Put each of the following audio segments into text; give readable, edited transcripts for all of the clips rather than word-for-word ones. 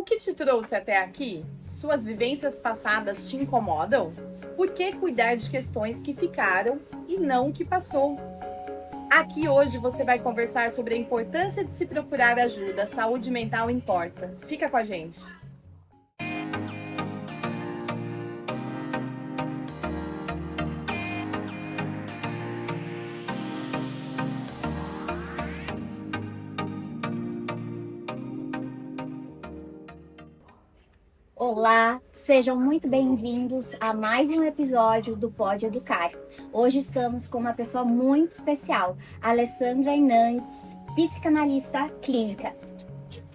que te trouxe até aqui? Suas vivências passadas te incomodam? Por que cuidar de questões que ficaram e não o que passou? Aqui hoje você vai conversar sobre a importância de se procurar ajuda. A saúde mental importa. Fica com a gente. Olá, sejam muito bem-vindos a mais um episódio do Pode Educar. Hoje estamos com uma pessoa muito especial, a Alessandra Hernandes, psicanalista clínica.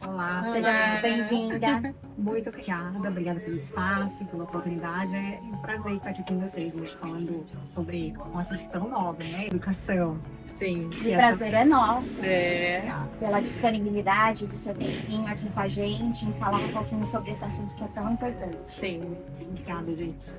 Olá, Seja muito bem-vinda. Muito obrigada pelo espaço, pela oportunidade. É um prazer estar aqui com vocês hoje falando sobre um assunto tão nobre, né? Educação. Sim. O prazer é nosso. É. Pela disponibilidade do seu tempinho aqui com a gente, em falar um pouquinho sobre esse assunto que é tão importante. Sim. Obrigada, gente.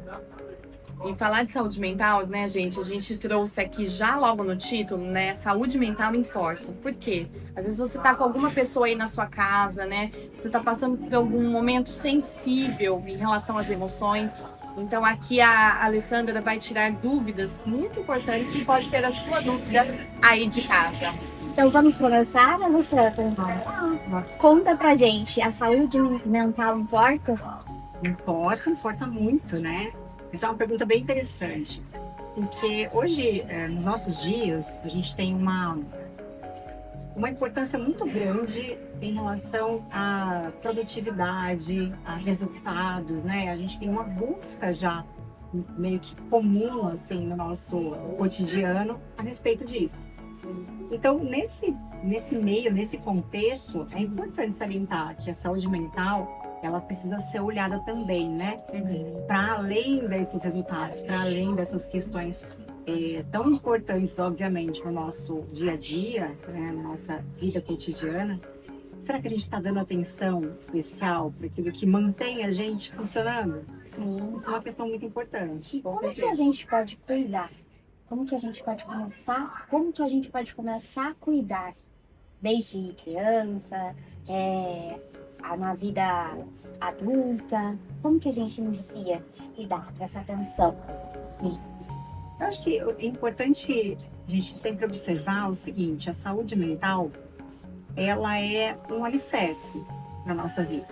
E falar de saúde mental, né, gente? A gente trouxe aqui já logo no título, né? Saúde mental importa. Por quê? Às vezes você tá com alguma pessoa aí na sua casa, né? Você tá passando por algum momento sensível em relação às emoções. Então aqui a Alessandra vai tirar dúvidas muito importantes e pode ser a sua dúvida aí de casa. Então vamos começar, Alessandra? Conta pra gente, a saúde mental importa? Importa muito, né? Essa é uma pergunta bem interessante. Porque hoje, nos nossos dias, a gente tem uma importância muito grande em relação à produtividade, a resultados, né? A gente tem uma busca já meio que comum, assim, no nosso cotidiano a respeito disso. Então, nesse meio, nesse contexto, é importante salientar que a saúde mental ela precisa ser olhada também, né? Para além desses resultados, para além dessas questões tão importantes, obviamente, no nosso dia a dia, né? Na nossa vida cotidiana. Será que a gente está dando atenção especial para aquilo que mantém a gente funcionando? Sim. Isso é uma questão muito importante. E como que a gente pode cuidar? Como que a gente pode começar? Como que a gente pode começar a cuidar? Desde criança, na vida adulta, como que a gente inicia esse cuidado, essa atenção? Sim. Eu acho que é importante a gente sempre observar o seguinte, a saúde mental, ela é um alicerce na nossa vida.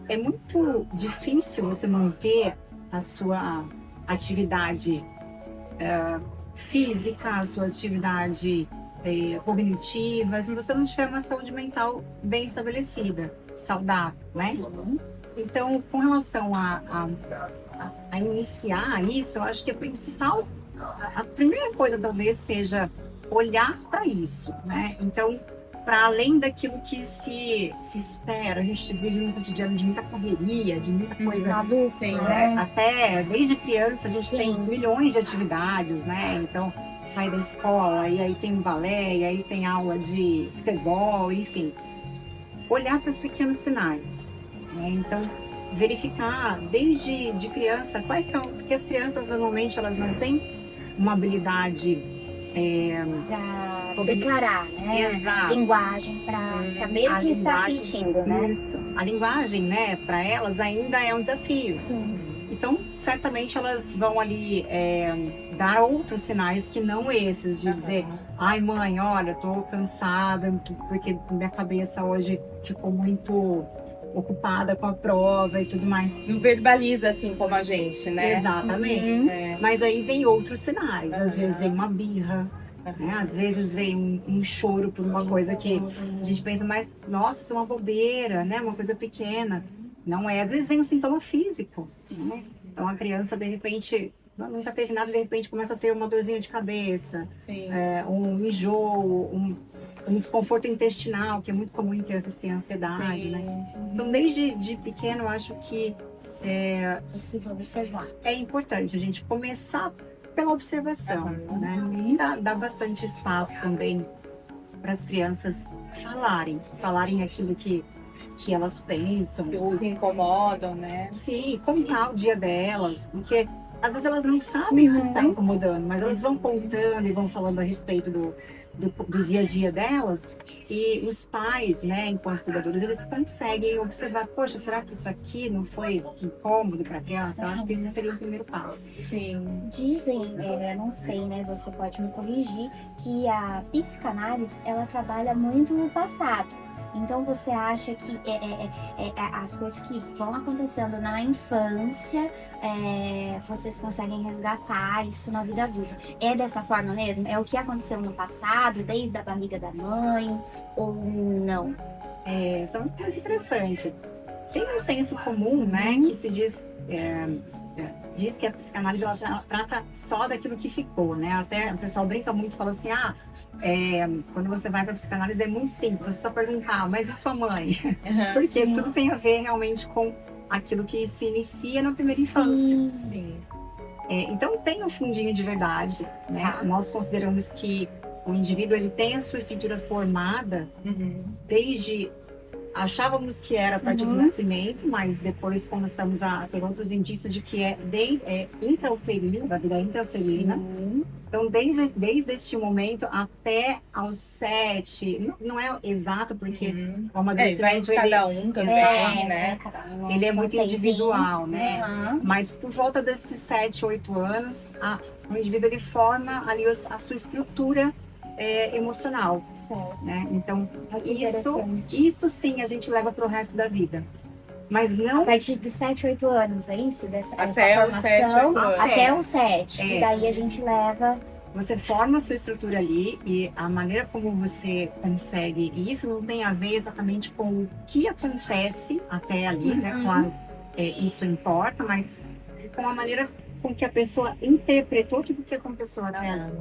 É muito difícil você manter a sua atividade física, a sua atividade cognitiva, se você não tiver uma saúde mental bem estabelecida, saudável, né? Sim. Então, com relação a iniciar isso, eu acho que a primeira coisa talvez seja olhar para isso, né? Então, para além daquilo que se espera, a gente vive num cotidiano de muita correria, de muita coisa. Sim, né? Até desde criança a gente Sim. tem milhões de atividades, né? Então, sai da escola, e aí tem balé, e aí tem aula de futebol, enfim. Olhar para os pequenos sinais, né? Então, verificar desde de criança quais são, porque as crianças normalmente elas não têm uma habilidade para declarar, né? Exato. Linguagem, para saber o que está sentindo, né? Isso. A linguagem, né, para elas ainda é um desafio. Sim. Então, certamente elas vão ali dar outros sinais que não esses, de dizer, ai mãe, olha, tô cansada, porque minha cabeça hoje ficou muito ocupada com a prova e tudo mais. Não verbaliza assim como a gente, né? Exatamente. Mas aí vem outros sinais, às vezes vem uma birra, né? Às vezes vem um choro por uma coisa que a gente pensa, mas nossa, isso é uma bobeira, né? Uma coisa pequena. Não é, às vezes vem um sintoma físico, né? Então a criança de repente nunca teve nada, de repente começa a ter uma dorzinha de cabeça, um enjoo, um desconforto intestinal, que é muito comum em crianças que têm ansiedade, né? Então desde pequeno eu acho que Possível observar. é importante a gente começar pela observação, né? E dá bastante espaço também para as crianças falarem aquilo que elas pensam. Que os incomodam, né? Sim, contar o dia delas, porque às vezes elas não sabem o que está incomodando, mas elas vão contando e vão falando a respeito do dia a dia delas, e os pais, né, enquanto cuidadores, eles conseguem observar, poxa, será que isso aqui não foi incômodo para a criança? Eu acho que esse seria o primeiro passo. Sim. Dizem, não sei, né? Você pode me corrigir, que a psicanálise ela trabalha muito no passado. Então você acha que as coisas que vão acontecendo na infância, vocês conseguem resgatar isso na vida adulta? É dessa forma mesmo? É o que aconteceu no passado, desde a barriga da mãe, ou não? Isso é muito interessante. Tem um senso comum, né, que se diz que a psicanálise ela trata só daquilo que ficou, né? Até o pessoal brinca muito, fala assim, quando você vai para psicanálise é muito simples, você só perguntar, mas e sua mãe? Porque sim. tudo tem a ver realmente com aquilo que se inicia na primeira infância. Sim. Então tem um fundinho de verdade, né? Nós consideramos que o indivíduo ele tem a sua estrutura formada desde achávamos que era a partir do nascimento, mas depois começamos a ter outros indícios de que é intrauterino, da vida intrauterina. Então, desde este momento até aos 7, não é exato, porque o amadurecimento vai de cada um também, né? Ele é muito individual, né? Mas por volta desses 7, 8 anos, o indivíduo ele forma ali a sua estrutura emocional, Certo. né? Então, Interessante. isso sim a gente leva para o resto da vida. Mas A não partir dos 7, 8 anos, é isso? Até essa os formação? 7, 8 anos. Até os 7. E daí a gente leva... Você forma a sua estrutura ali e a maneira como você consegue, e isso não tem a ver exatamente com o que acontece até ali, né? Claro, isso importa, mas com a maneira com que a pessoa interpretou tudo o que aconteceu até ali,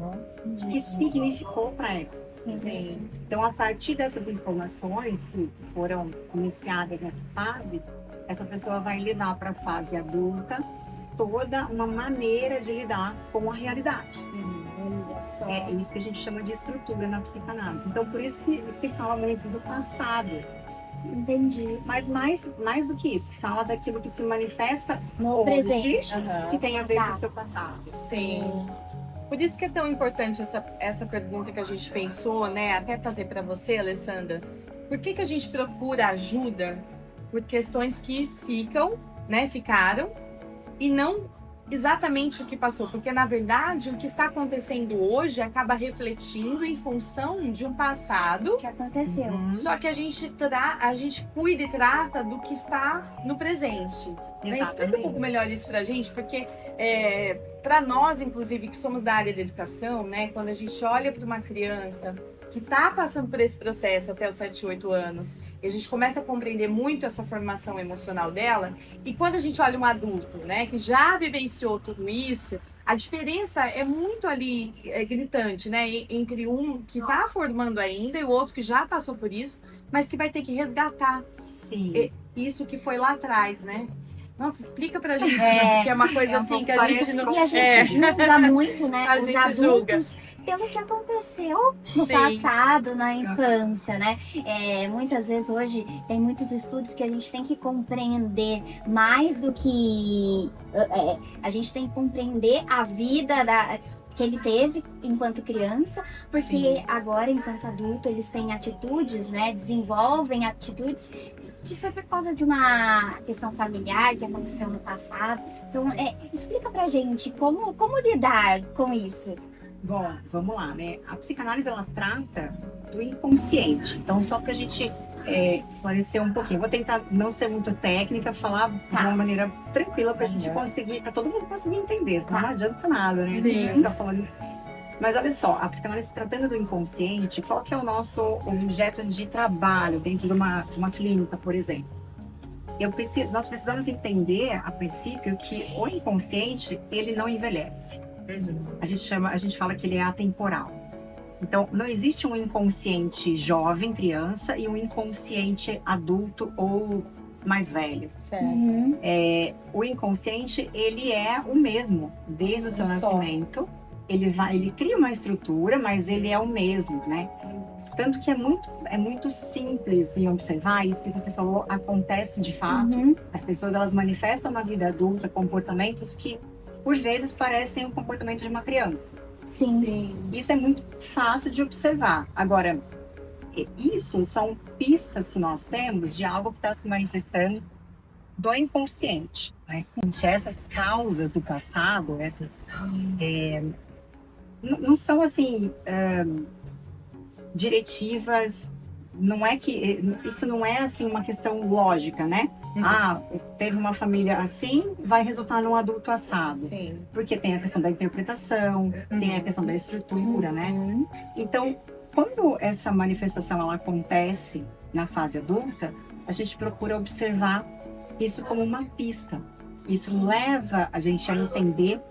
o que significou para ela. Sim. Então, a partir dessas informações que foram iniciadas nessa fase, essa pessoa vai levar para a fase adulta toda uma maneira de lidar com a realidade. É isso que a gente chama de estrutura na psicanálise. Então, por isso que se fala muito do passado. Entendi. Mas mais do que isso, fala daquilo que se manifesta No hoje, presente. que tem a ver com o seu passado. Sim. Por isso que é tão importante essa pergunta que a gente pensou, né? Até fazer para você, Alessandra. Por que a gente procura ajuda por questões que ficaram, e não exatamente o que passou? Porque, na verdade, o que está acontecendo hoje acaba refletindo em função de um passado. O que aconteceu? Só que a gente cuida e trata do que está no presente. Né? Explica um pouco melhor isso pra gente, porque para nós, inclusive, que somos da área da educação, né, quando a gente olha para uma criança que está passando por esse processo até os 7, 8 anos, e a gente começa a compreender muito essa formação emocional dela, e quando a gente olha um adulto, né, que já vivenciou tudo isso, a diferença é muito ali gritante, né, entre um que está formando ainda e o outro que já passou por isso, mas que vai ter que resgatar isso que foi lá atrás, né? Nossa, explica pra gente, que é uma coisa assim que a gente não... E a gente julga muito, né, A os gente adultos pelo que aconteceu no passado, na infância, né? Muitas vezes hoje tem muitos estudos que a gente tem que compreender mais do que... a gente tem que compreender a vida que ele teve enquanto criança, porque agora, enquanto adulto, eles têm atitudes, né? Desenvolvem atitudes que foi por causa de uma questão familiar que aconteceu no passado. Então, explica pra gente como lidar com isso. Bom, vamos lá, né? A psicanálise, ela trata do inconsciente. Então, só pra gente esclarecer um pouquinho. Vou tentar não ser muito técnica, falar de uma maneira tranquila pra gente conseguir, pra todo mundo conseguir entender, senão não adianta nada, né? A gente vai ficar falando. Mas olha só, a psicanálise tratando do inconsciente, qual que é o nosso objeto de trabalho dentro de uma clínica, por exemplo? Nós precisamos entender, a princípio, que o inconsciente, ele não envelhece. A gente fala que ele é atemporal. Então, não existe um inconsciente jovem, criança, e um inconsciente adulto ou mais velho. O inconsciente, ele é o mesmo desde o seu nascimento. Ele cria uma estrutura, mas ele é o mesmo, né? Tanto que é muito simples em observar isso que você falou, acontece de fato. As pessoas, elas manifestam na vida adulta comportamentos que, por vezes, parecem o comportamento de uma criança. Sim. Sim. Isso é muito fácil de observar. Agora, isso são pistas que nós temos de algo que está se manifestando do inconsciente, né? Essas causas do passado, essas não são assim diretivas. Não é que isso não é assim uma questão lógica, né? Ah, teve uma família assim, vai resultar num adulto assado. Sim. Porque tem a questão da interpretação, tem a questão da estrutura, né? Então, quando essa manifestação ela acontece na fase adulta, a gente procura observar isso como uma pista. Isso leva a gente a entender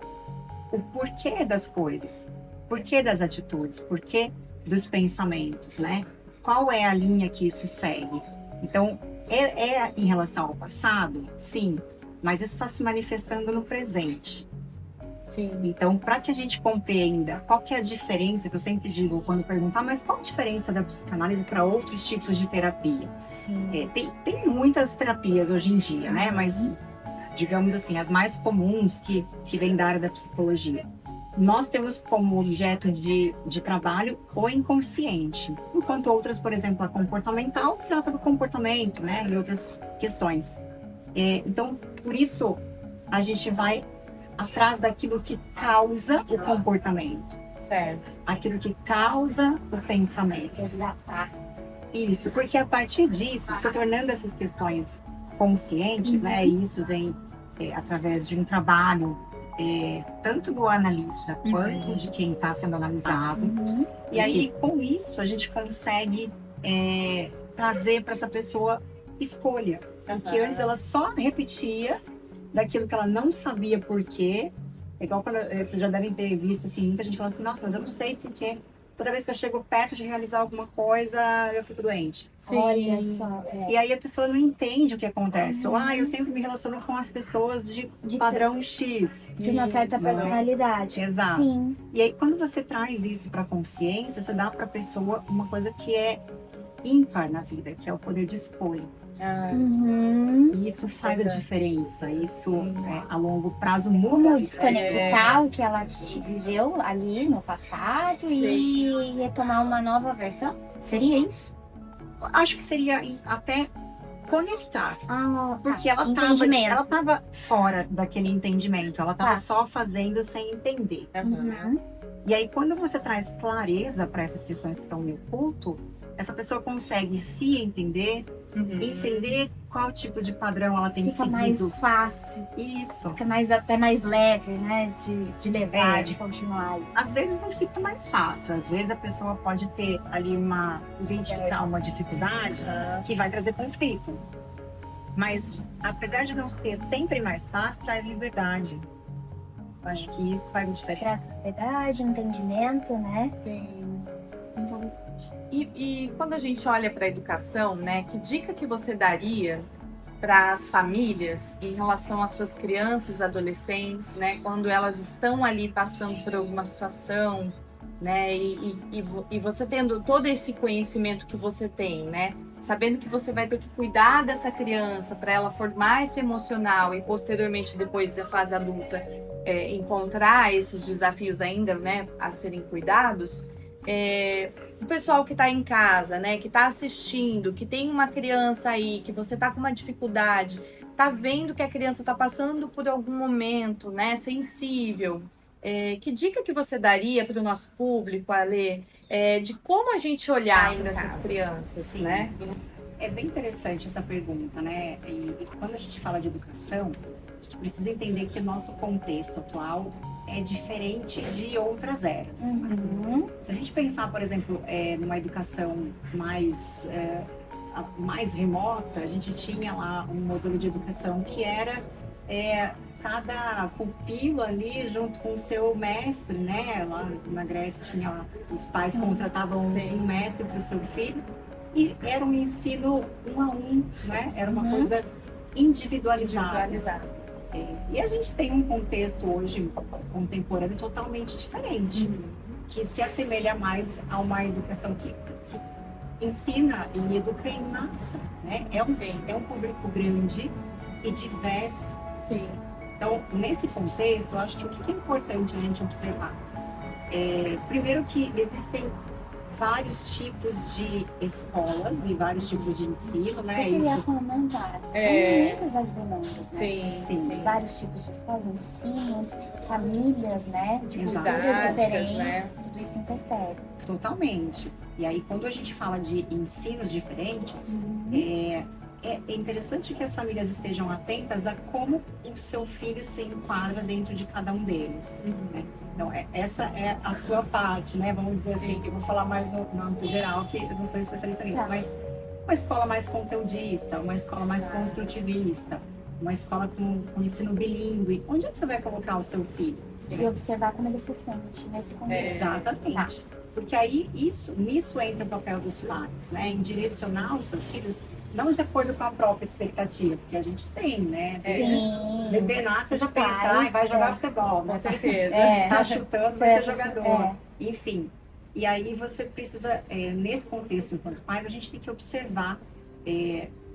o porquê das coisas, porquê das atitudes, porquê dos pensamentos, né? Qual é a linha que isso segue? Então, é em relação ao passado? Sim, mas isso está se manifestando no presente. Sim. Então, para que a gente compreenda qual que é a diferença, que eu sempre digo quando perguntar, mas qual a diferença da psicanálise para outros tipos de terapia? Sim. Tem muitas terapias hoje em dia, né? Mas, digamos assim, as mais comuns que vêm da área da psicologia. Nós temos como objeto de trabalho o inconsciente, enquanto outras, por exemplo, a comportamental trata do comportamento, né? E outras questões. Então, por isso, a gente vai atrás daquilo que causa o comportamento. Certo. Aquilo que causa o pensamento. Resgatar. Isso, porque a partir disso, se tornando essas questões conscientes, né? E isso vem através de um trabalho tanto do analista quanto de quem está sendo analisado. E aí, com isso, a gente consegue trazer para essa pessoa escolha. Porque antes ela só repetia daquilo que ela não sabia por quê. É igual quando vocês já devem ter visto, assim, muita gente fala assim, nossa, mas eu não sei por quê. Toda vez que eu chego perto de realizar alguma coisa, eu fico doente. Sim. Olha só. E aí a pessoa não entende o que acontece. Ou, eu sempre me relaciono com as pessoas de padrão X. De uma certa Isso. personalidade. Exato. Sim. E aí, quando você traz isso para a consciência, você dá para a pessoa uma coisa que é ímpar na vida, que é o poder de escolha. E isso faz a diferença. Isso, a longo prazo, muda a Como vida. desconectar o que ela viveu ali no passado e retomar uma nova versão? Seria isso? Acho que seria até conectar. Porque ela Entendimento. estava fora daquele entendimento. Ela estava só fazendo sem entender. E aí, quando você traz clareza para essas questões que estão no oculto, essa pessoa consegue se entender, entender qual tipo de padrão ela tem Fica seguido. mais fácil. Isso. Fica até mais leve, né? De levar, de continuar. Às vezes não fica mais fácil. Às vezes a pessoa pode ter ali identificar uma dificuldade que vai trazer conflito. Mas, apesar de não ser sempre mais fácil, traz liberdade. Eu acho que isso faz a diferença. Traz liberdade, entendimento, né? Sim. Interessante. E quando a gente olha para a educação, né, que dica que você daria para as famílias em relação às suas crianças, adolescentes, né, quando elas estão ali passando por alguma situação, né, e você tendo todo esse conhecimento que você tem, né, sabendo que você vai ter que cuidar dessa criança para ela formar esse emocional e posteriormente depois da fase adulta encontrar esses desafios ainda, né, a serem cuidados. O pessoal que está em casa, né, que está assistindo, que tem uma criança aí, que você está com uma dificuldade, está vendo que a criança está passando por algum momento, né, sensível, que dica que você daria para o nosso público, Ale, de como a gente olhar ainda essas crianças, Sim. né? É bem interessante essa pergunta, né? E quando a gente fala de educação, a gente precisa entender que o nosso contexto atual é diferente de outras eras. Se a gente pensar, por exemplo, numa educação mais remota, a gente tinha lá um modelo de educação que era cada pupilo ali junto com o seu mestre, né? Lá na Grécia tinha lá, os pais contratavam um mestre para o seu filho e era um ensino 1 a 1, né? Era uma coisa individualizada. E a gente tem um contexto hoje contemporâneo totalmente diferente, que se assemelha mais a uma educação que ensina e educa em massa, né? É um público grande e diverso. Sim. Então, nesse contexto, eu acho que o que é importante a gente observar? Primeiro que existem vários tipos de escolas e vários tipos de ensino, Isso né? que eu ia comentar. São muitas as demandas, né? Sim. Vários tipos de escolas, ensinos, famílias, né? De culturas Didáticas, diferentes, né? tudo isso interfere. Totalmente. E aí, quando a gente fala de ensinos diferentes, é interessante que as famílias estejam atentas a como o seu filho se enquadra dentro de cada um deles. Né? Então, essa é a sua parte, né? Vamos dizer assim, eu vou falar mais no âmbito geral, que eu não sou especialista nisso, mas uma escola mais conteudista, uma escola mais construtivista, uma escola com ensino bilíngue. Onde é que você vai colocar o seu filho? E observar como ele se sente nesse contexto. Exatamente. Porque aí nisso entra o papel dos pais, né? Em direcionar os seus filhos, não de acordo com a própria expectativa, porque a gente tem, né? Sim. Bebê nasce, já Os pensa, pais, vai jogar futebol, né? Com certeza. Tá chutando, vai ser jogador. É. Enfim. E aí você precisa, nesse contexto, enquanto pais, a gente tem que observar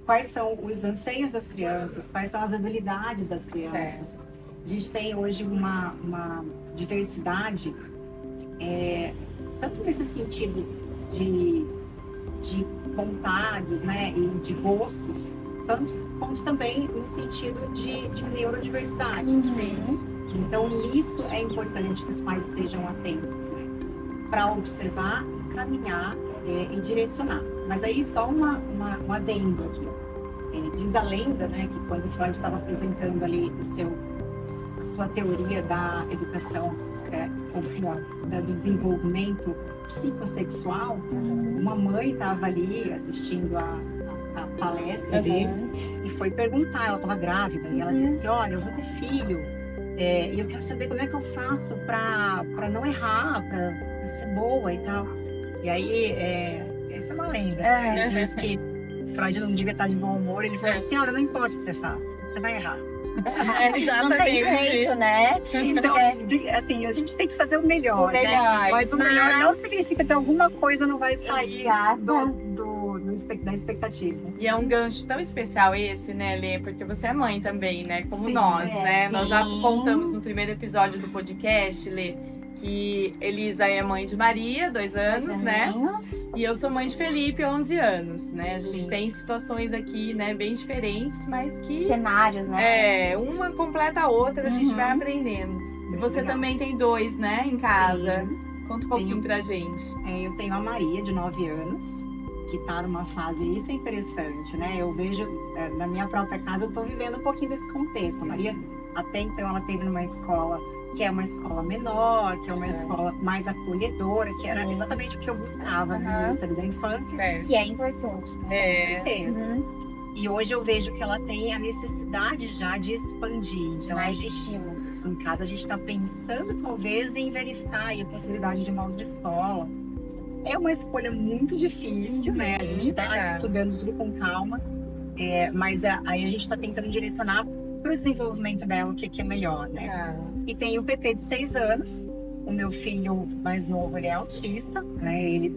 quais são os anseios das crianças, quais são as habilidades das crianças. A gente tem hoje uma diversidade, tanto nesse sentido de vontades, né, e de gostos, quanto também no sentido de neurodiversidade. Então, nisso é importante que os pais estejam atentos, né, para observar, caminhar e direcionar. Mas aí só um adendo aqui. Diz a lenda, né, que quando o Freud estava apresentando ali a sua teoria da educação, do desenvolvimento psicossexual, uma mãe estava ali assistindo a palestra dele e foi perguntar, ela estava grávida, e ela disse, olha, eu vou ter filho, e eu quero saber como é que eu faço para não errar, para ser boa e tal. E aí, essa é uma lenda, né? Ele diz que Freud não devia estar de bom humor, ele falou assim, olha, não importa o que você faça, você vai errar. Não tem jeito, né? Então, assim, a gente tem que fazer o melhor, né? Mas o melhor não significa que alguma coisa não vai sair da expectativa. E é um gancho tão especial esse, né, Lê? Porque você é mãe também, né? Como Sim, nós, né? sim. Nós já contamos no primeiro episódio do podcast, Lê, que Elisa é mãe de Maria, 2 anos, né? E eu sou mãe de Felipe, 11 anos, né? A gente tem situações aqui, né, bem diferentes, mas que... Cenários, né? Uma completa a outra, a gente vai aprendendo. E você também tem 2, né, em casa. Sim. Conta um pouquinho pra gente. Eu tenho a Maria, de 9 anos, que tá numa fase, e isso é interessante, né? Eu vejo, na minha própria casa, eu tô vivendo um pouquinho desse contexto. A Maria, até então, ela teve numa escola que é uma escola menor, que é uma escola mais acolhedora, que era exatamente o que eu buscava no início da infância. Que é importante, né? Com certeza. E hoje eu vejo que ela tem a necessidade já de expandir. Então, mais estímulos. Em casa a gente está pensando talvez em verificar aí a possibilidade de uma outra escola. É uma escolha muito difícil, né? A gente está estudando tudo com calma, mas aí a gente está tentando direcionar para o desenvolvimento dela o que é melhor, né? E tem o PP de 6 anos. O meu filho mais novo, ele é autista, né?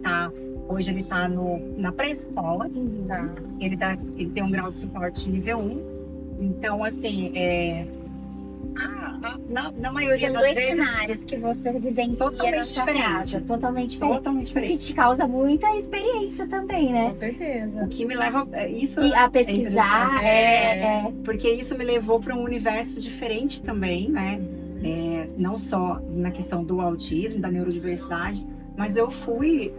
Hoje ele tá na pré-escola. Ele tem um grau de suporte nível 1. Então, assim, na maioria São das 2 vezes, cenários que você vivencia totalmente na sua diferente. casa. Totalmente diferente. totalmente O que diferente. te causa muita experiência também, né? Com certeza. O que me leva isso E a pesquisar, porque isso me levou para um universo diferente também, né? Não só na questão do autismo, da neurodiversidade, mas eu fui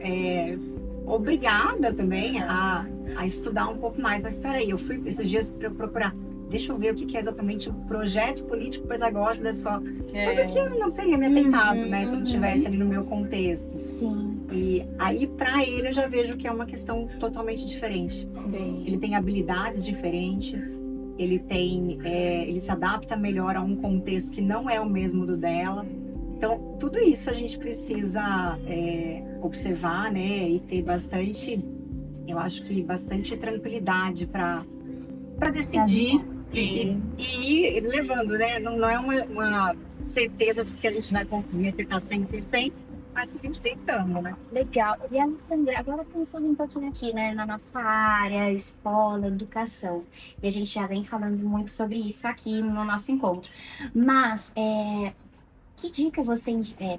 obrigada também a estudar um pouco mais. Mas peraí, eu fui esses dias para procurar, deixa eu ver o que é exatamente o projeto político-pedagógico da escola. Coisa que eu não teria me atentado, né? Se eu não estivesse ali no meu contexto. Sim. E aí, para ele, eu já vejo que é uma questão totalmente diferente. Sim. Ele tem habilidades diferentes, ele se adapta melhor a um contexto que não é o mesmo do dela. Então, tudo isso a gente precisa observar, né? E ter bastante, eu acho que bastante tranquilidade para decidir e ir levando, né? Não é uma certeza de que a gente vai conseguir acertar 100%, mas seguimos tentando, né? Legal. E Alessandra, agora pensando um pouquinho aqui, né, na nossa área, escola, educação. E a gente já vem falando muito sobre isso aqui no nosso encontro. Mas, que dica você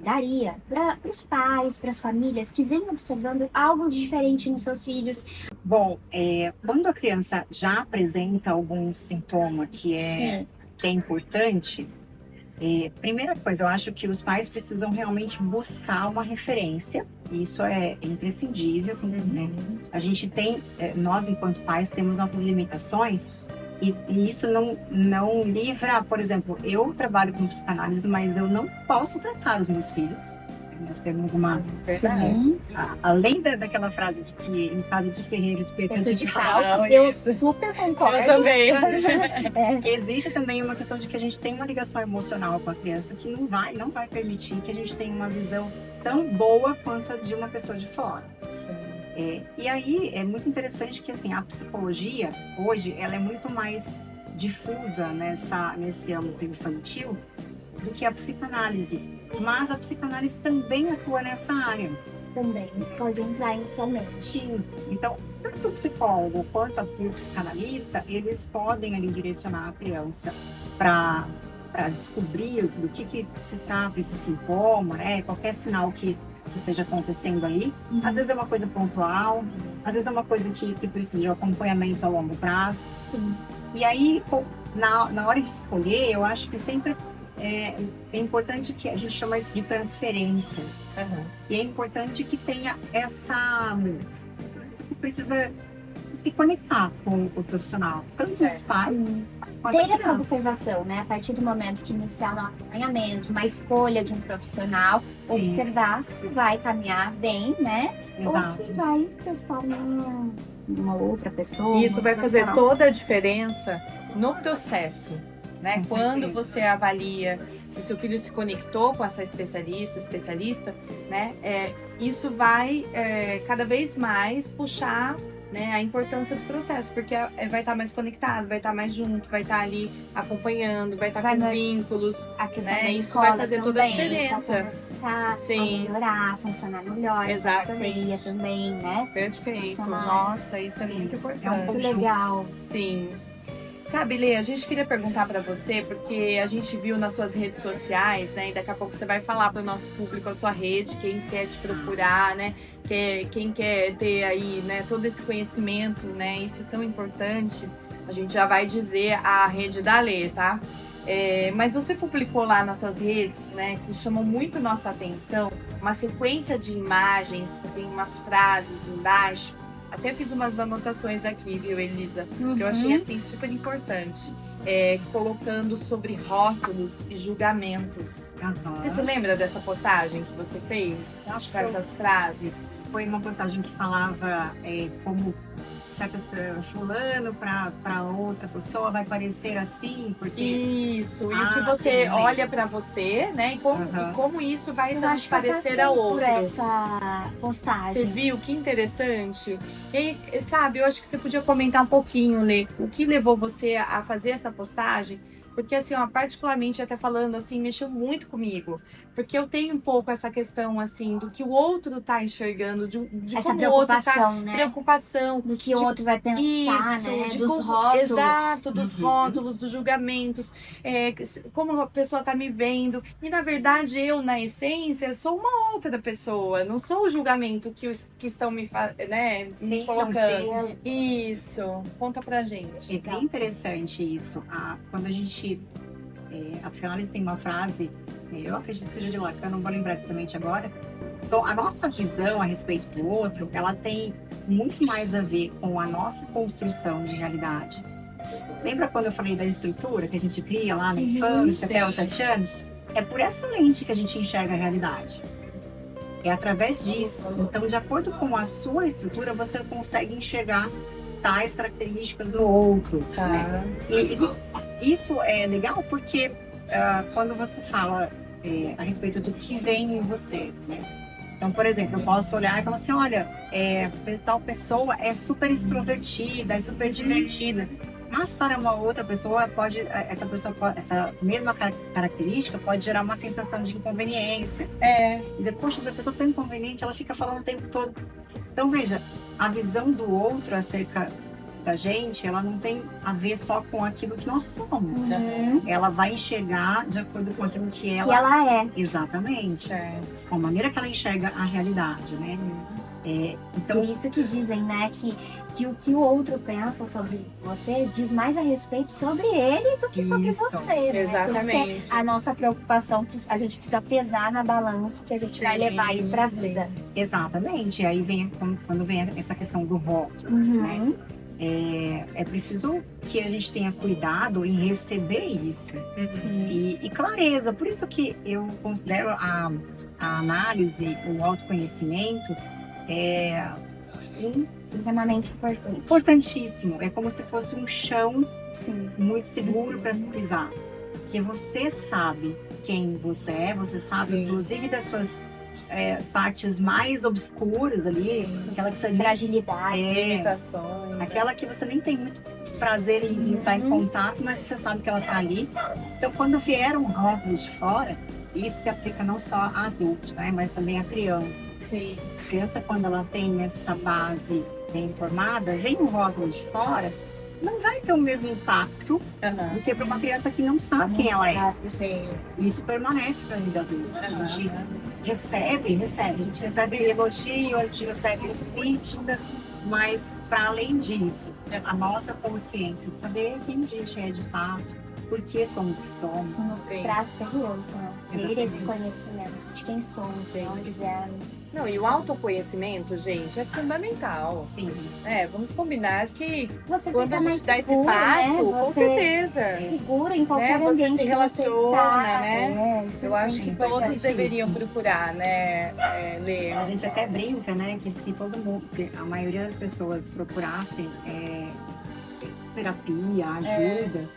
daria para os pais, para as famílias que vêm observando algo diferente nos seus filhos? Bom, quando a criança já apresenta algum sintoma Sim, que é importante, primeira coisa, eu acho que os pais precisam realmente buscar uma referência. Isso é imprescindível, sim. né? A gente tem, nós enquanto pais temos nossas limitações e isso não livra, por exemplo, eu trabalho com psicanálise, mas eu não posso tratar os meus filhos. Nós temos uma... Sim. Além daquela frase de que em casa de ferreiro, espeto de pau, pau. Eu super concordo. Eu também. existe também uma questão de que a gente tem uma ligação emocional com a criança que não vai permitir que a gente tenha uma visão tão boa quanto a de uma pessoa de fora. E aí é muito interessante que assim, a psicologia hoje ela é muito mais difusa nesse âmbito infantil do que a psicanálise. Mas a psicanálise também atua nessa área. Também pode entrar inicialmente. Sim. Então, tanto o psicólogo quanto o psicanalista, eles podem ali direcionar a criança para descobrir do que se trata esse sintoma, né? Qualquer sinal que esteja acontecendo aí. Às vezes é uma coisa pontual, às vezes é uma coisa que precisa de um acompanhamento a longo prazo. Sim. E aí, na hora de escolher, eu acho que sempre é importante que a gente chama isso de transferência. E é importante que tenha você precisa se conectar com o profissional, tanto os pais quanto as Ter essa crianças. observação, né? A partir do momento que iniciar um acompanhamento, uma escolha de um profissional, Sim. observar se vai caminhar bem, né? Ou se Exato. vai testar uma outra pessoa. Isso uma vai outra fazer profissional. toda a diferença no processo, né? Com Quando certeza. você avalia se seu filho se conectou com essa especialista, né? Isso vai cada vez mais puxar, né, a importância do processo, porque vai estar mais conectado, vai estar mais junto, vai estar ali acompanhando, vai estar Vai com me- vínculos. A questão Né? da Isso escola vai fazer toda a também, diferença. vai começar a Sim. melhorar, a funcionar melhor. Essa Exatamente. parceria também, né? Perfeito. profissionais. Nossa, isso é Sim. muito É um importante. Muito conjunto. legal. Sim. Sabe, Lê, a gente queria perguntar pra você, porque a gente viu nas suas redes sociais, né? E daqui a pouco você vai falar pro nosso público a sua rede, quem quer te procurar, né? Quem quer ter aí, né, todo esse conhecimento, né? Isso é tão importante. A gente já vai dizer a rede da Lê, tá? Mas você publicou lá nas suas redes, né, que chamou muito nossa atenção, uma sequência de imagens, que tem umas frases embaixo. Até fiz umas anotações aqui, viu, Elisa? Que eu achei assim super importante. Colocando sobre rótulos e julgamentos. Aham. Você se lembra dessa postagem que você fez? Acho Com que essas frases? foi uma postagem que falava como certas fulano para outra pessoa vai parecer assim, porque Isso, e o Ah, que você sim, lembro. olha pra você, né? E Aham. como isso vai Eu acho que eu transparecer passei ao por outro. essa Você postagem. viu? Que interessante. E, sabe, eu acho que você podia comentar um pouquinho, Lê, o que levou você a fazer essa postagem? Porque, assim, ó, particularmente, até falando assim, mexeu muito comigo. Porque eu tenho um pouco essa questão, assim, do que o outro tá enxergando, de Essa como o outro tá... preocupação, né? Preocupação. Do que o de- outro vai pensar, Isso, né? de Dos como- rótulos. Exato, dos Uhum. rótulos, dos julgamentos, como a pessoa tá me vendo. E na verdade, eu, na essência, sou uma outra pessoa. Não sou o julgamento que estão me Sim, colocando. sim. Isso. Conta pra é gente. bem interessante isso. Quando a gente a psicanálise tem uma frase, eu acredito que seja de Lacan, não vou lembrar exatamente agora. Então, a nossa visão a respeito do outro, ela tem muito mais a ver com a nossa construção de realidade. Lembra quando eu falei da estrutura que a gente cria lá na infância, até os 7 anos? É por essa lente que a gente enxerga a realidade. É através disso. Então, de acordo com a sua estrutura, você consegue enxergar tais características no outro. Né? E isso é legal porque quando você fala a respeito do que vem em você, né? Então, por exemplo, eu posso olhar e falar assim, olha, tal pessoa é super extrovertida, é super divertida. Mas para uma outra pessoa, essa mesma característica pode gerar uma sensação de inconveniência. Dizer, poxa, essa pessoa é tão inconveniente, ela fica falando o tempo todo. Então, veja, a visão do outro acerca da gente, ela não tem a ver só com aquilo que nós somos. Uhum. Ela vai enxergar de acordo com aquilo que Que ela... ela é. Exatamente. Certo. Com a maneira que ela enxerga a realidade, né? Então, Por isso que dizem, né, que o que o outro pensa sobre você diz mais a respeito sobre ele do que sobre Isso, você. Né? Por isso que exatamente. a nossa preocupação, a gente precisa pesar na balança que a gente vai levar aí pra Sim, vida. exatamente. Aí vem, quando vem essa questão do rótulo, Uhum. é preciso que a gente tenha cuidado em receber isso. Sim. E clareza. Por isso que eu considero a análise, o autoconhecimento, Extremamente importante. importantíssimo. É como se fosse um chão Sim. muito seguro para se pisar. Que você sabe quem você sabe, Sim. inclusive das suas partes mais obscuras ali, aquela que você nem, Fragilidades. Limitações. aquela que você nem tem muito prazer em estar em contato, mas você sabe que ela está ali. Então, quando vier um rótulo de fora, isso se aplica não só a adulto, né, mas também a criança. Sim. A criança, quando ela tem essa base bem formada, vem um rótulo de fora, não vai ter o mesmo impacto Aham. do que para uma criança que não sabe quem ela é. Sim. E isso permanece para a vida adulta. A Aham. gente recebe, a gente recebe elogio, a gente recebe crítica, mas para além disso, a nossa consciência de saber quem a gente é de fato, por que somos o que somos. Isso nos Sim. traz segurança, né? Ter Exatamente. esse conhecimento de quem somos, de Sim. onde viemos. Não, e o autoconhecimento, gente, é fundamental. Sim, Vamos combinar que Você quando fica a gente mais dá esse seguro, passo, né? com Você certeza. seguro em qualquer Você ambiente se que você relaciona, está. né? Isso Eu é acho que muito todos importantíssimo. deveriam procurar, né, Lê? a gente até brinca, né, que se todo mundo, se a maioria das pessoas procurassem terapia, ajuda,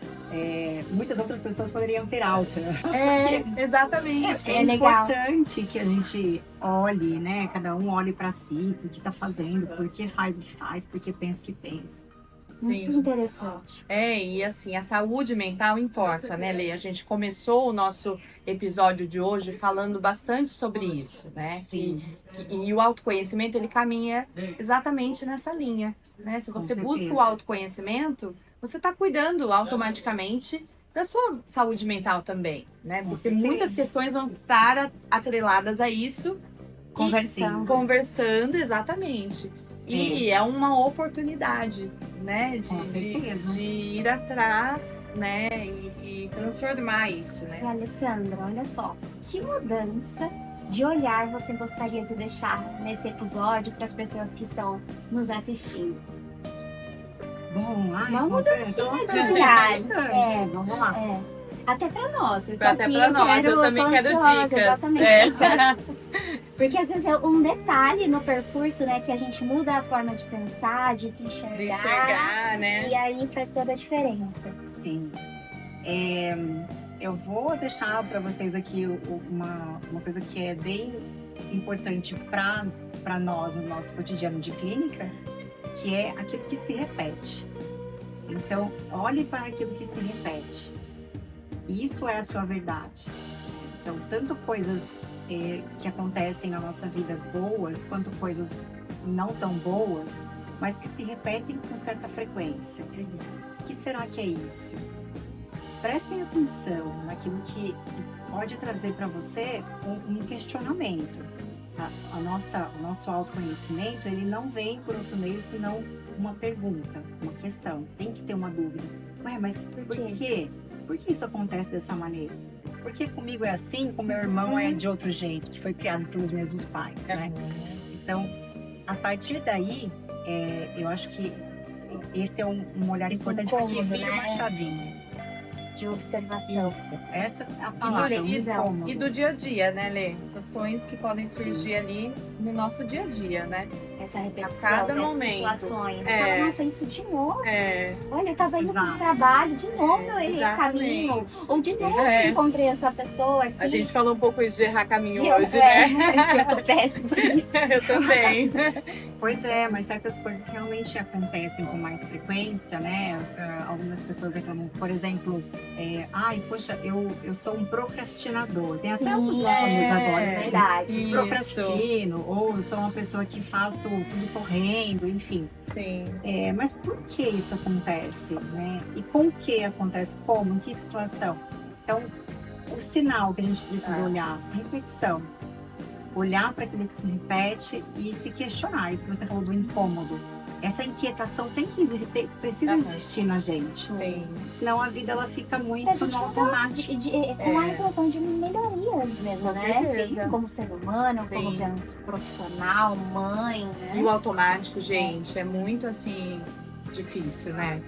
muitas outras pessoas poderiam ter alta. Exatamente. É legal. Importante que a gente olhe, né? Cada um olhe para si, o que está fazendo, por que faz o que faz, por que pensa o que pensa. Muito Sim. interessante. E assim, a saúde mental importa, né, Lê? A gente começou o nosso episódio de hoje falando bastante sobre isso, né? E o autoconhecimento, ele caminha exatamente nessa linha, né? Se você Com busca certeza. o autoconhecimento, você está cuidando automaticamente da sua saúde mental também, né? Com Porque certeza. muitas questões vão estar atreladas a isso. Conversando. Conversando, exatamente. E é uma oportunidade, né, Com certeza. de ir atrás, né, e transformar isso, E né. Alessandra, olha só, que mudança de olhar você gostaria de deixar nesse episódio para as pessoas que estão nos assistindo? Bom, Uma mudancinha de né? olhar. Vamos lá. Até para nós. Eu tô Até aqui, pra nós, eu tô também quero ansiosa, dicas. Exatamente, dicas. Porque às vezes é um detalhe no percurso, né, que a gente muda a forma de pensar, de se enxergar. De enxergar, né. E aí faz toda a diferença. Sim. Eu vou deixar para vocês aqui uma coisa que é bem importante para nós no nosso cotidiano de clínica, que é aquilo que se repete. Então, olhe para aquilo que se repete. Isso é a sua verdade. Então, tanto coisas que acontecem na nossa vida boas, quanto coisas não tão boas, mas que se repetem com certa frequência. O que será que é isso? Prestem atenção naquilo que pode trazer para você um questionamento. O nosso autoconhecimento, ele não vem por outro meio senão uma pergunta, uma questão. Tem que ter uma dúvida. Ué, mas por quê? Por que isso acontece dessa maneira? Por que comigo é assim, com meu irmão é de outro jeito, que foi criado pelos mesmos pais, né? Então, a partir daí, eu acho que esse é um olhar Esse importante, porque incômodo, vira né? uma chavinha. De observação. Isso, essa é a palavra, um revisão. incômodo. E do dia a dia, né, Lê? Questões que podem surgir Sim. ali no nosso dia a dia, né? Essa repetição, A cada né, de momento. situações. É. Fala, nossa, isso de novo. É, Olha, eu tava indo pro Exato. trabalho, de novo eu errei exatamente. caminho. Ou de novo É. eu encontrei essa pessoa aqui. A gente falou um pouco isso de errar caminho de- hoje, né? Eu tô péssima nisso. Eu também. Pois é, mas certas coisas realmente acontecem com mais frequência, né? Algumas pessoas reclamam, por exemplo, Ai, poxa, eu sou um procrastinador. Tem até Sim, uns nomes agora, né? verdade. Isso. Procrastino, ou sou uma pessoa que faço tudo correndo, enfim. Sim. Mas por que isso acontece, né? E com o que acontece? Como? Em que situação? Então, o sinal que a gente precisa olhar, a repetição. Olhar para aquilo que se repete e se questionar. Isso que você falou do incômodo. Essa inquietação tem que existir, precisa existir na gente. Sim. Senão a vida ela fica Pra muito gente no mudar, automático. com a intenção de melhoria mesmo, Com né? certeza. Como ser humano, Sim. como profissional, mãe, E né? o automático, gente, é muito assim difícil, né?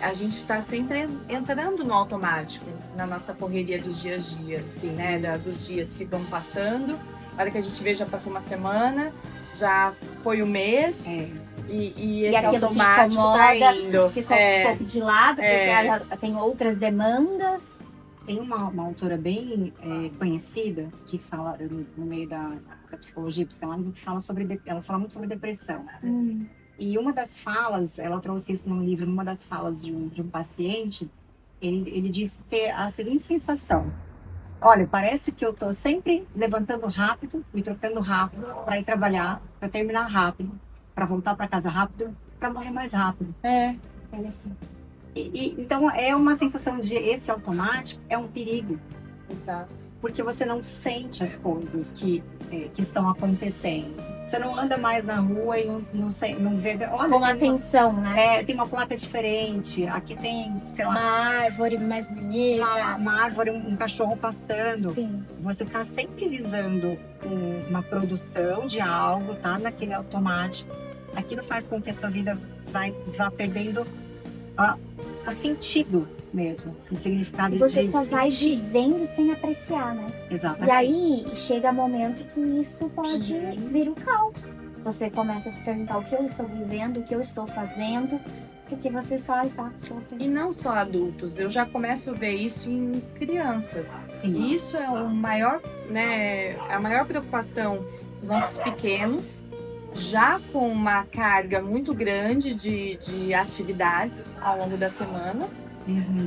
A gente está sempre entrando no automático, na nossa correria dos dias a dia, assim, né? Dos dias que vão passando. Na hora que a gente vê, já passou uma semana, já foi um mês. E esse aquilo que automático incomoda tá indo. Ficou um pouco de lado, porque ela tem outras demandas. Tem uma autora bem conhecida que fala no meio da psicologia, psicanálise, que fala ela fala muito sobre depressão. E uma das falas, ela trouxe isso num livro, numa das falas de um paciente, ele disse ter a seguinte sensação: olha, parece que eu tô sempre levantando rápido, me trocando rápido para ir trabalhar, para terminar rápido, para voltar para casa rápido, para morrer mais rápido. Mas assim, Então é uma sensação de esse automático é um perigo, Exato. porque você não sente as coisas que estão acontecendo. Você não anda mais na rua e não vê. Olha, com atenção, né? tem uma placa diferente. Aqui tem, sei lá, Uma árvore mais bonita. uma árvore, um cachorro passando. Sim. Você está sempre visando uma produção de algo, tá? Naquele automático. Aquilo faz com que a sua vida vá perdendo o sentido mesmo, o significado E você de só vai sentir. vivendo sem apreciar, né? Exatamente. E aí chega momento que isso pode vir um caos. Você começa a se perguntar o que eu estou vivendo, o que eu estou fazendo, porque você só está super. E não só adultos, eu já começo a ver isso em crianças. Sim. E isso é o maior, né, a maior preocupação dos nossos pequenos, já com uma carga muito grande de atividades ao longo da semana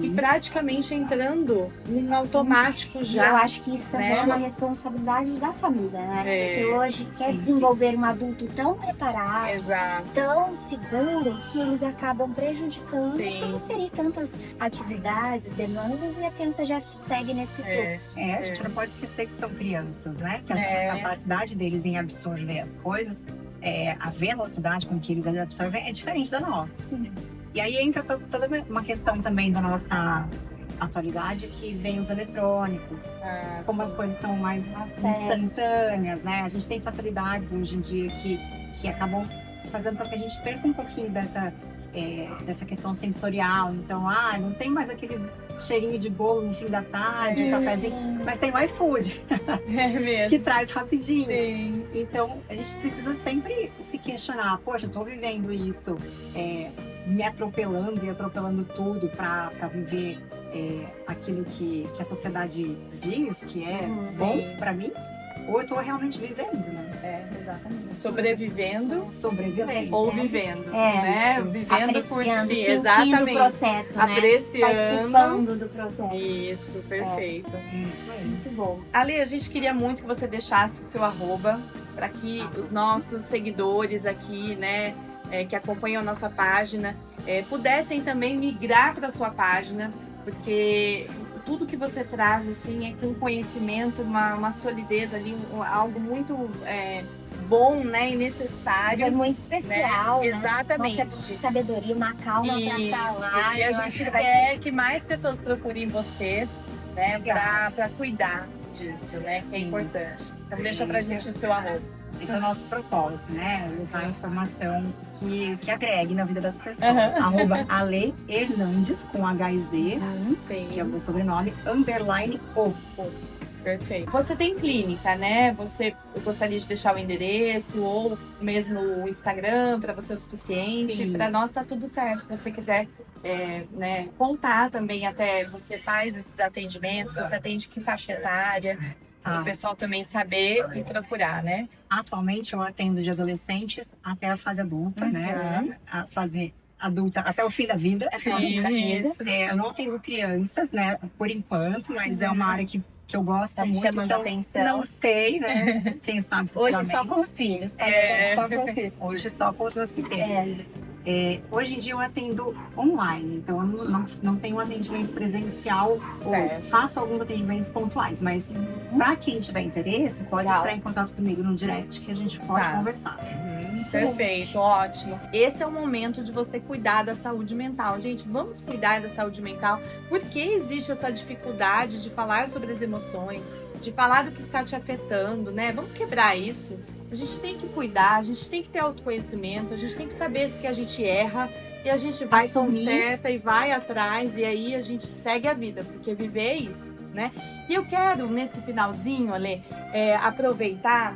e praticamente entrando num automático E eu já. acho que isso também é uma responsabilidade da família, né? Porque hoje quer Sim, desenvolver um adulto tão preparado, Exato. tão seguro, que eles acabam prejudicando Sim. por inserir tantas atividades, demandas, e a criança já segue nesse fluxo. A gente não pode esquecer que são crianças, né? Que É. a capacidade deles em absorver as coisas, a velocidade com que eles absorvem é diferente da nossa. Sim. E aí entra toda uma questão também da nossa atualidade, que vem os eletrônicos, como as coisas são mais Acesso. instantâneas, né? A gente tem facilidades hoje em dia que acabam fazendo com que a gente perca um pouquinho dessa questão sensorial. Então, não tem mais aquele cheirinho de bolo no fim da tarde, um cafezinho, mas tem o iFood, É mesmo. que traz rapidinho. Sim. Então, a gente precisa sempre se questionar: poxa, eu tô vivendo isso, me atropelando e atropelando tudo para viver aquilo que a sociedade diz que é bom Sim. para mim? Ou eu tô realmente vivendo, né? Exatamente. Sobrevivendo Sobrevivendo. ou vivendo, É, né? sim. Vivendo por Apreciando, si, sentindo exatamente. o processo, né? Apreciando. Participando do processo. Isso, perfeito. Isso aí. Muito bom. Ale, a gente queria muito que você deixasse o seu arroba para que os nossos seguidores aqui, né, que acompanham a nossa página, pudessem também migrar para a sua página, porque tudo que você traz assim é com conhecimento, uma solidez ali, algo muito bom, né, e necessário. É muito especial, né? né? Exatamente. Nossa, sabedoria, uma calma Isso. pra falar. E a eu gente acho que vai quer que mais pessoas procurem você, né, para cuidar disso, né, que é Sim. importante. Então deixa pra gente o seu arroba. Esse é o nosso propósito, né? Levar informação que agregue na vida das pessoas. Uhum. Arroba Ale Hernandes, com HZ, que é o meu sobrenome, _o. Perfeito. Você tem clínica, né? Eu gostaria de deixar o endereço ou mesmo o Instagram para você é o suficiente. Sim. Para nós tá tudo certo. Se você quiser né, contar também, até você faz esses atendimentos, você atende que faixa etária, para o pessoal também saber e procurar, né? Atualmente eu atendo de adolescentes até a fase adulta, né? A fase adulta até o fim da vida. Até o fim da vida. Eu não atendo crianças, né, por enquanto, mas é uma área que eu gosto Tá me muito. chamando a Então, atenção. não sei, né? Quem sabe Hoje só futuramente. com os filhos, tá? Só com os filhos. Hoje só com os meus pequenos. Hoje em dia eu atendo online, então eu não tenho um atendimento presencial, ou faço alguns atendimentos pontuais, mas para quem tiver interesse, pode entrar em contato comigo no direct que a gente pode conversar. Perfeito, ótimo. Esse é o momento de você cuidar da saúde mental. Gente, vamos cuidar da saúde mental. Por que existe essa dificuldade de falar sobre as emoções, de falar do que está te afetando, né? Vamos quebrar isso. A gente tem que cuidar, a gente tem que ter autoconhecimento, a gente tem que saber que a gente erra e a gente vai, conserta e vai atrás e aí a gente segue a vida, porque viver é isso, né? E eu quero, nesse finalzinho, Lê, aproveitar,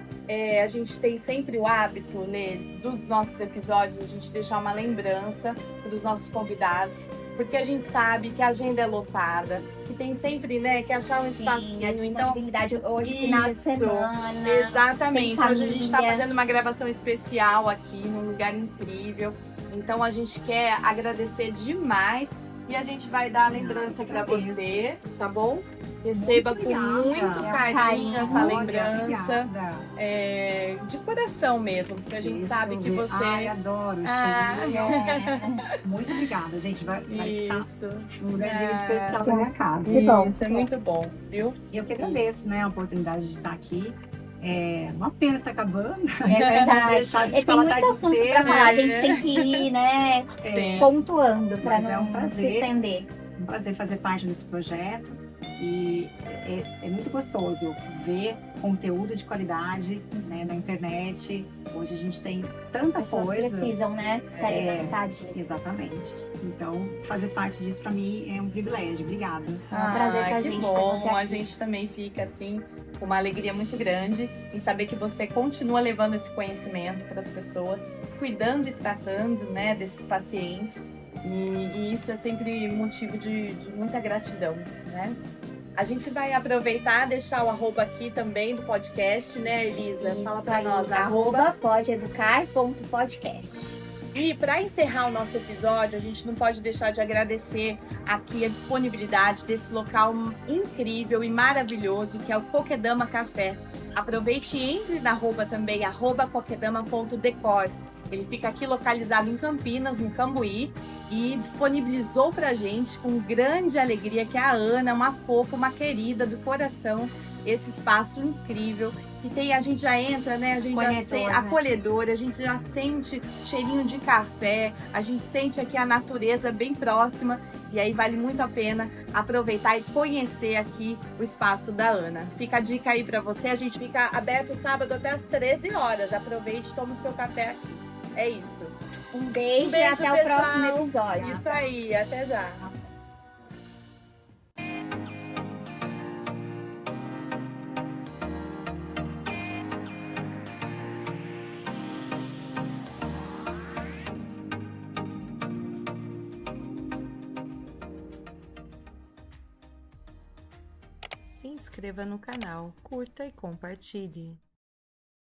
a gente tem sempre o hábito, Lê, dos nossos episódios, a gente deixar uma lembrança dos nossos convidados, porque a gente sabe que a agenda é lotada, que tem sempre, né, que achar um espacinho. A disponibilidade hoje, final de semana. Exatamente. Hoje a gente está fazendo uma gravação especial aqui, num lugar incrível. Então a gente quer agradecer demais e a gente vai dar a lembrança para você, tá bom? Receba com muito carinho essa lembrança, de coração mesmo, porque a gente sabe que você... Ai, adoro, Muito obrigada, gente, vai ficar um lugarzinho especial na minha casa. Que bom. Isso é muito bom, viu? E eu que agradeço, né, a oportunidade de estar aqui. É uma pena que tá acabando. É verdade. Tem muito assunto para falar, a gente tem que ir, né, pontuando para não se estender. Um prazer fazer parte desse projeto e é muito gostoso ver conteúdo de qualidade, né, na internet. Hoje a gente tem tanta coisa. As pessoas precisam, né, se alimentar disso. Exatamente. Então, fazer parte disso para mim é um privilégio. Obrigada. É um prazer pra gente ter você aqui. A gente também fica assim com uma alegria muito grande em saber que você continua levando esse conhecimento para as pessoas, cuidando e tratando, né, desses pacientes. E isso é sempre motivo de muita gratidão, né? A gente vai aproveitar, deixar o arroba aqui também do podcast, né, Elisa? Isso, fala pra nós. @podeeducar.podcast. E para encerrar o nosso episódio, a gente não pode deixar de agradecer aqui a disponibilidade desse local incrível e maravilhoso que é o Kokedama Café. Aproveite e entre na arroba também, @kokedama.decor. Ele fica aqui localizado em Campinas, no Cambuí, e disponibilizou pra gente com grande alegria que a Ana, uma fofa, uma querida do coração, esse espaço incrível. E tem, a gente já entra, né? A gente acolhedora, a gente já sente cheirinho de café, a gente sente aqui a natureza bem próxima. E aí vale muito a pena aproveitar e conhecer aqui o espaço da Ana. Fica a dica aí pra você, a gente fica aberto sábado até às 13 horas. Aproveite e tome o seu café aqui. É isso. Um beijo e até o próximo episódio. Isso aí, até já. Se inscreva no canal, curta e compartilhe.